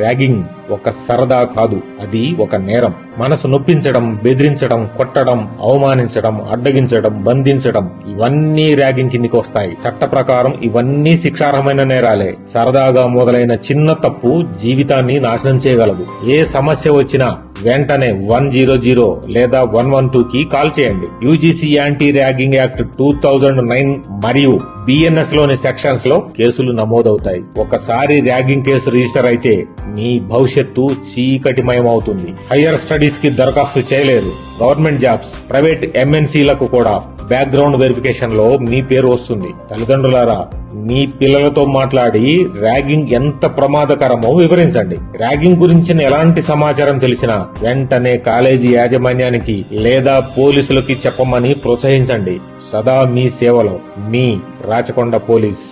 Ragging ఒక సరదా కాదు, అది ఒక నేరం. మనసు నొప్పించడం, బెదిరించడం, కొట్టడం, అవమానించడం, అడ్డగించడం, బంధించడం ఇవన్నీ ర్యాగింగ్ కిందికి వస్తాయి. చట్ట ప్రకారం ఇవన్నీ శిక్షార్హమైన నేరాలే. సరదాగా మొదలైన చిన్న తప్పు జీవితాన్ని నాశనం చేయగలదు. ఏ సమస్య వచ్చినా వెంటనే 100 లేదా 112కి కాల్ చేయండి. యూజీసీ యాంటీ ర్యాగింగ్ యాక్ట్ 2009 మరియు బిఎన్ఎస్ లోని సెక్షన్స్ లో కేసులు నమోదవుతాయి. ఒకసారి ర్యాగింగ్ కేసు రిజిస్టర్ అయితే మీ భవిష్యత్తు చీకటిమయమవుతుంది. హయ్యర్ స్టడీస్ కి దరఖాస్తు చేయలేరు. గవర్నమెంట్ జాబ్స్, ప్రైవేట్ ఎంఎన్సీలకు కూడా బ్యాక్గ్రౌండ్ వెరిఫికేషన్ లో మీ పేరు వస్తుంది. తల్లిదండ్రులారా, మీ పిల్లలతో మాట్లాడి ర్యాగింగ్ ఎంత ప్రమాదకరమో వివరించండి. ర్యాగింగ్ గురించిన ఎలాంటి సమాచారం తెలిసినా వెంటనే కాలేజీ యాజమాన్యానికి లేదా పోలీసులకి చెప్పమని ప్రోత్సహించండి. సదా మీ సేవలో మీ రాచకొండ పోలీస్.